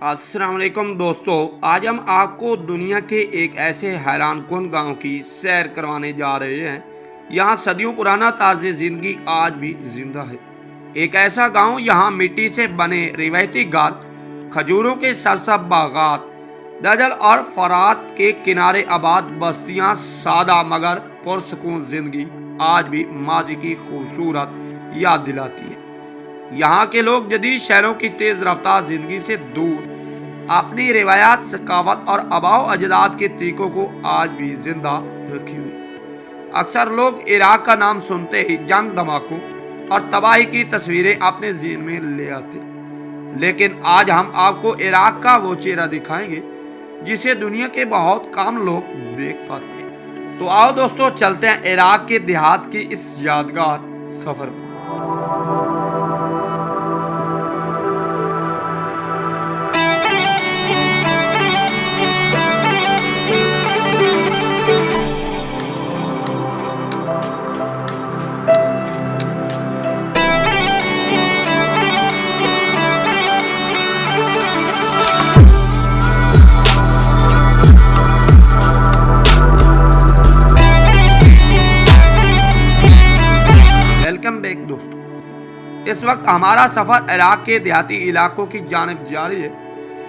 अस्सलाम वालेकुम दोस्तों, आज हम आपको दुनिया के एक ऐसे हैरान कुन गाँव की सैर करवाने जा रहे हैं। यहाँ सदियों पुराना ताज़ ज़िंदगी आज भी जिंदा है। एक ऐसा गांव यहाँ मिट्टी से बने रिवायती घर, खजूरों के सरसब्ज बागात, दजल और फरात के किनारे आबाद बस्तियाँ, सादा मगर पुरसकून जिंदगी आज भी माजी की खूबसूरत याद दिलाती है। यहाँ के लोग जदीद शहरों की तेज रफ्तार जिंदगी से दूर अपनी रिवायात, सकावत और आबाओ अजदाद के तरीकों को आज भी जिंदा रखे हुए। अक्सर लोग इराक का नाम सुनते ही जंग, धमाकों और तबाही की तस्वीरें अपने ज़हन में ले आते, लेकिन आज हम आपको इराक का वो चेहरा दिखाएंगे जिसे दुनिया के बहुत कम लोग देख पाते हैं। तो आओ दोस्तों, चलते हैं इराक के देहात की इस यादगार सफर पर। वेलकम बैक दोस्तों, इस वक्त हमारा सफर इराक के देहाती इलाकों की जानिब जारी है।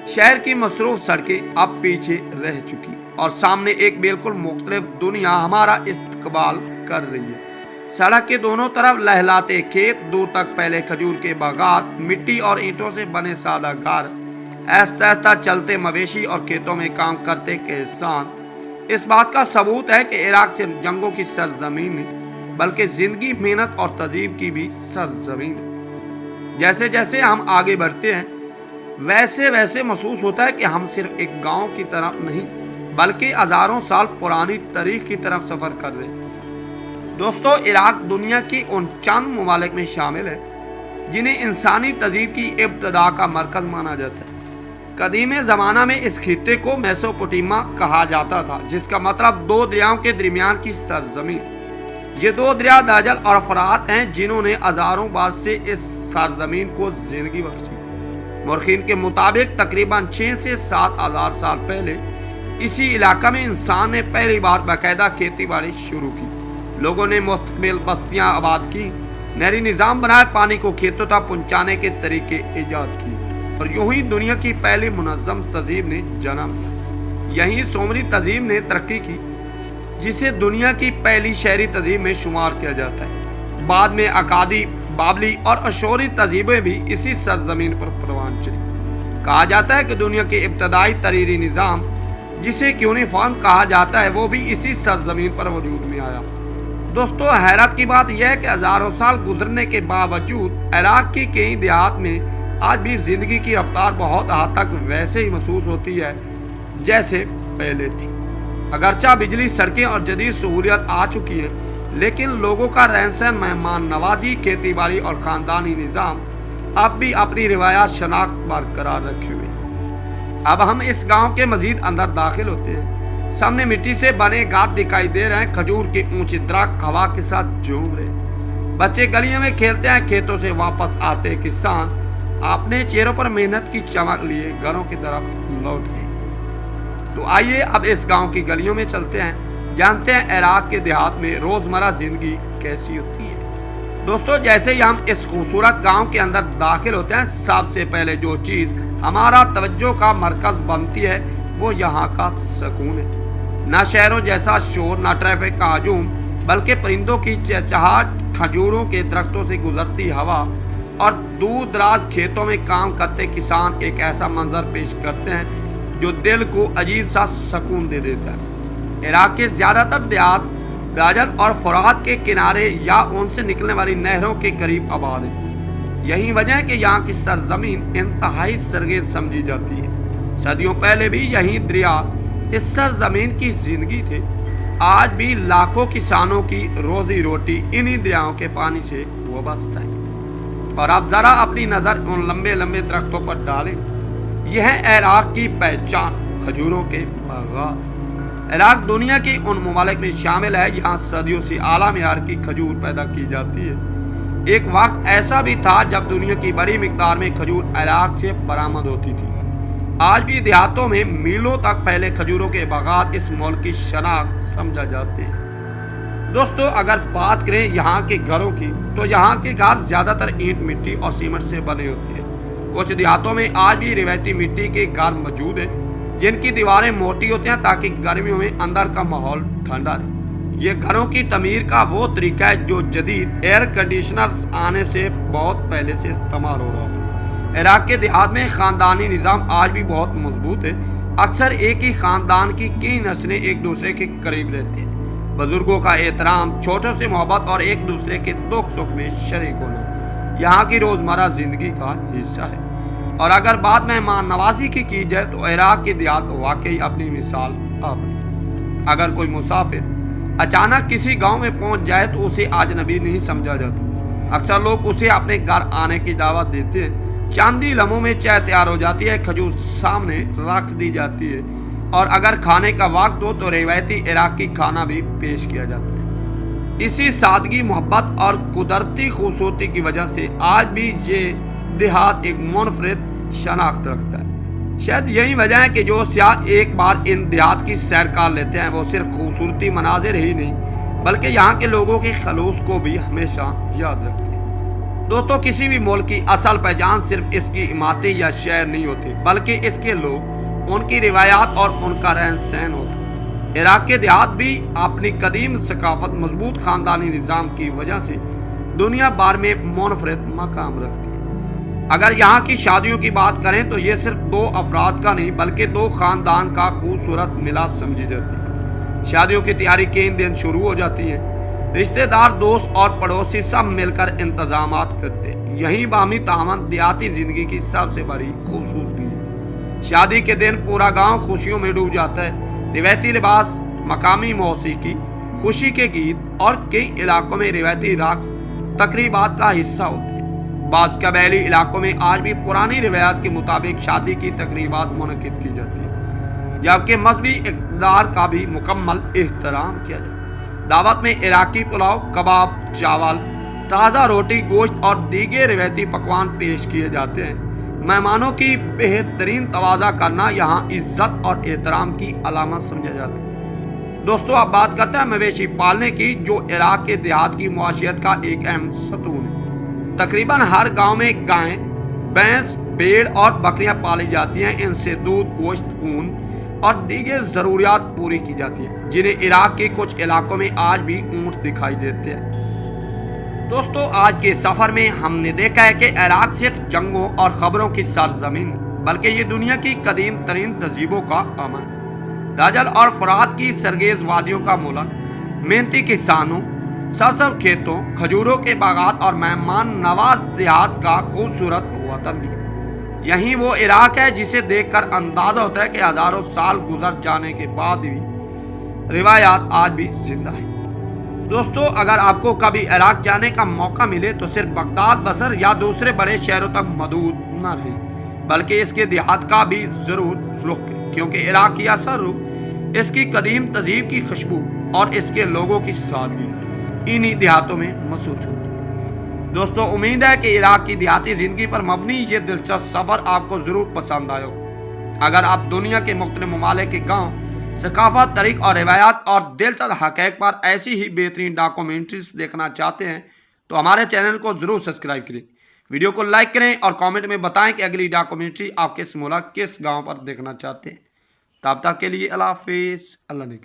शहर की मसरूफ सड़कें अब पीछे रह चुकी और सामने एक बिल्कुल मुख्तलिफ दुनिया हमारा इस्तकबाल कर रही है। सड़क के दोनों तरफ लहलाते खेत, दूर तक पहले खजूर के बागात, मिट्टी और ईंटों से बने सादा घर, ऐसा ऐसा चलते मवेशी और खेतों में काम करते किसान इस बात का सबूत है कि इराक सिर्फ जंगों की सरजमीन नहीं बल्कि जिंदगी, मेहनत और तहजीब की भी सरजमीन है। जैसे जैसे हम आगे बढ़ते हैं वैसे वैसे महसूस होता है कि हम सिर्फ एक गांव की तरफ नहीं बल्कि हजारों साल पुरानी तारीख की तरफ सफर कर रहे हैं। दोस्तों, इराक दुनिया की उन चंद ममालिक में शामिल है जिन्हें इंसानी तहजीब की इब्तदा का मरकज माना जाता है। कदीम ज़माना में इस खित्ते को मेसोपोटामिया कहा जाता था, जिसका मतलब दो दरियाओं के दरमियान की सरजमीन। ये दो दरिया दजल और फरात हैं जिन्होंने हजारों बार से इस सरजमीन को जिंदगी बख्शी। मुर्खीन के मुताबिक तकरीबन 6 से 7 हजार साल पहले इसी इलाका में इंसान ने पहली बार बाकायदा खेती बाड़ी शुरू की। लोगों ने मुस्तकिल बस्तियां आबाद की, नहरी निज़ाम बनाए, पानी को खेतों तक पहुंचाने के तरीके ईजाद किए और यूं ही दुनिया की पहली मुनज़्ज़म तहजीब ने जन्म लिया। यहीं सोमरी तहजीब ने तरक्की की, जिसे दुनिया की पहली शहरी तहजीब में शुमार किया जाता है। बाद में अकादी, बाबली और अशोरी तहजीबें भी इसी सरजमीन पर परवान चली। कहा जाता है कि दुनिया के इब्तदाई तरीरी निज़ाम, जिसे क्यूनिफॉर्म कहा जाता है, वो भी इसी सरजमीन पर वजूद में आया। दोस्तों, हैरत की बात यह है कि हजारों साल गुजरने के बावजूद इराक की कई देहात में आज भी जिंदगी की रफ्तार बहुत हद तक वैसे ही महसूस होती है जैसे पहले थी। अगरचा बिजली, सड़कें और जदीद सहूलियत आ चुकी है, लेकिन लोगों का रहन सहन, मेहमान नवाजी, खेती बाड़ी और ख़ानदानी निज़ाम अब भी अपनी रिवायात शनाख्त बरकरार रखे हुए। अब हम इस गांव के मजीद अंदर दाखिल होते हैं। सामने मिट्टी से बने घाट दिखाई दे रहे हैं, खजूर के ऊंचे दरख्त हवा के साथ झूम रहे हैं। बच्चे गलियों में खेलते हैं, खेतों से वापस आते किसान अपने चेहरों पर मेहनत की चमक लिए घरों की तरफ लौट रहे हैं। तो आइए अब इस गांव की गलियों में चलते हैं, जानते हैं इराक के देहात में रोजमर्रा जिंदगी कैसी होती है। दोस्तों, जैसे ही हम इस खूबसूरत गांव के अंदर दाखिल होते हैं, सबसे पहले जो चीज हमारा तवज्जो का मरकज बनती है वो यहाँ का सुकून है। ना शहरों जैसा शोर, ना ट्रैफिक का हजूम, बल्कि परिंदों की चहचहाट, खजूरों के दरख्तों से गुजरती हवा और दूर दराज खेतों में काम करते किसान एक ऐसा मंजर पेश करते हैं जो दिल को अजीब सा सुकून दे देता है। इराक के ज़्यादातर देहात दजल और फरात के किनारे या उनसे निकलने वाली नहरों के करीब आबाद है। यही वजह है कि यहाँ की सरजमीन इंतहाई सरगेज समझी जाती है। सदियों पहले भी यही दरिया इस सरजमीन की जिंदगी थे। आज भी लाखों किसानों की रोजी रोटी इन्हीं दरियाओं के पानी से वाबस्ता है। और आप जरा अपनी नज़र उन लंबे लंबे दरख्तों पर डालें। यह है इराक की पहचान, खजूरों के बागात। इराक दुनिया के उन ममालिक में शामिल है यहाँ सदियों से आला मेयार की खजूर पैदा की जाती है। एक वक्त ऐसा भी था जब दुनिया की बड़ी मिकदार में खजूर इराक से बरामद होती थी। आज भी دیہاتوں میں میلوں تک پھیلے کھجوروں کے باغات اس ملک کی شناخت سمجھا جاتے ہیں۔ دوستو اگر بات کریں یہاں کے گھروں کی تو یہاں کے گھر زیادہ تر اینٹ مٹی اور سیمنٹ سے بنے ہوتے ہیں۔ کچھ دیہاتوں میں آج بھی روایتی مٹی کے گھر موجود ہیں جن کی دیواریں موٹی ہوتی ہیں تاکہ گرمیوں میں اندر کا ماحول ٹھنڈا رہے۔ یہ گھروں کی تعمیر کا وہ طریقہ ہے جو جدید ایئر کنڈیشنرز آنے سے بہت پہلے سے استعمال ہو رہا تھا۔ عراق کے دیہات میں خاندانی نظام آج بھی بہت مضبوط ہے۔ اکثر ایک ہی خاندان کی کئی نسلیں ایک دوسرے کے قریب رہتے ہیں۔ بزرگوں کا احترام، چھوٹوں سے محبت اور ایک دوسرے کے دکھ سکھ میں شریک ہونا یہاں کی روزمرہ زندگی کا حصہ ہے۔ اور اگر بات مہمان نوازی کی جائے تو عراق کے دیہات واقعی اپنی مثال آپ ہے۔ اگر کوئی مسافر اچانک کسی گاؤں میں پہنچ جائے تو اسے اجنبی نہیں سمجھا جاتا۔ اکثر لوگ اسے اپنے گھر آنے کی دعوت دیتے ہیں۔ چند ہی لمحوں میں چائے تیار ہو جاتی ہے، کھجور سامنے رکھ دی جاتی ہے اور اگر کھانے کا وقت ہو تو روایتی عراقی کھانا بھی پیش کیا جاتا ہے۔ اسی سادگی، محبت اور قدرتی خوبصورتی کی وجہ سے آج بھی یہ دیہات ایک منفرد شناخت رکھتا ہے۔ شاید یہی وجہ ہے کہ جو سیاح ایک بار ان دیہات کی سیر کر لیتے ہیں وہ صرف خوبصورتی مناظر ہی نہیں بلکہ یہاں کے لوگوں کے خلوص کو بھی ہمیشہ یاد رکھتے ہیں۔ دوستو کسی بھی ملک کی اصل پہچان صرف اس کی عمارتیں یا شہر نہیں ہوتی بلکہ اس کے لوگ، ان کی روایات اور ان کا رہن سہن ہوتا ہے۔ عراق کے دیہات بھی اپنی قدیم ثقافت، مضبوط خاندانی نظام کی وجہ سے دنیا بھر میں منفرد مقام رکھتی ہے۔ اگر یہاں کی شادیوں کی بات کریں تو یہ صرف دو افراد کا نہیں بلکہ دو خاندان کا خوبصورت ملاپ سمجھی جاتی ہے۔ شادیوں کی تیاری کے دن شروع ہو جاتی ہے، رشتہ دار، دوست اور پڑوسی سب مل کر انتظامات کرتے ہیں۔ یہی باہمی تعاون دیہاتی زندگی کی سب سے بڑی خوبصورتی ہے۔ شادی کے دن پورا گاؤں خوشیوں میں ڈوب جاتا ہے۔ روایتی لباس، مقامی موسیقی، خوشی کے گیت اور کئی علاقوں میں روایتی رقص تقریبات کا حصہ ہوتے ہیں۔ بعض قبائلی علاقوں میں آج بھی پرانی روایات کے مطابق شادی کی تقریبات منعقد کی جاتی ہیں جبکہ مذہبی اقدار کا بھی مکمل احترام کیا جاتا ہے۔ دعوت میں عراقی پلاؤ، کباب، چاول، تازہ روٹی، گوشت اور دیگر روایتی پکوان پیش کیے جاتے ہیں۔ مہمانوں کی بہترین تواضع کرنا یہاں عزت اور احترام کی علامت سمجھا جاتا ہے۔ دوستو اب بات کرتے ہیں مویشی پالنے کی جو عراق کے دیہات کی معیشت کا ایک اہم ستون ہے۔ تقریباً ہر گاؤں میں گائیں، بھینس، بھیڑ اور بکریاں پالی جاتی ہیں۔ ان سے دودھ، گوشت، اون اور دیگر ضروریات پوری کی جاتی ہیں جنہیں عراق کے کچھ علاقوں میں آج بھی اونٹ دکھائی دیتے ہیں۔ دوستو آج کے سفر میں ہم نے دیکھا ہے کہ عراق صرف جنگوں اور خبروں کی سرزمین بلکہ یہ دنیا کی قدیم ترین تہذیبوں کا امن ہے۔ دجل اور فرات کی سرگیز وادیوں کا ملک، محنتی کسانوں، سرسبز کھیتوں، کھجوروں کے باغات اور مہمان نواز دیہات کا خوبصورت وطن بھی ہے۔ یہی وہ عراق ہے جسے دیکھ کر اندازہ ہوتا ہے کہ ہزاروں سال گزر جانے کے بعد بھی روایات آج بھی زندہ ہیں۔ دوستو اگر آپ کو کبھی عراق جانے کا موقع ملے تو صرف بغداد، بصر یا دوسرے بڑے شہروں تک محدود نہ رہیں بلکہ اس کے دیہات کا بھی ضرور رخ کریں کیونکہ عراق کی اثر روح، اس کی قدیم تہذیب کی خوشبو اور اس کے لوگوں کی سادگی انہی دیہاتوں میں محسوس ہوتی ہے۔ دوستو امید ہے کہ عراق کی دیہاتی زندگی پر مبنی یہ دلچسپ سفر آپ کو ضرور پسند آئے ہوگا۔ اگر آپ دنیا کے مختلف ممالک کے گاؤں، ثقافت، تاریخ اور روایات اور دلچسپ حقائق پر ایسی ہی بہترین ڈاکومنٹریز دیکھنا چاہتے ہیں تو ہمارے چینل کو ضرور سبسکرائب کریں، ویڈیو کو لائک کریں اور کامنٹ میں بتائیں کہ اگلی ڈاکومنٹری آپ کس ملک، کس گاؤں پر دیکھنا چاہتے ہیں۔ تب تک کے لیے اللہ حافظ، اللہ نے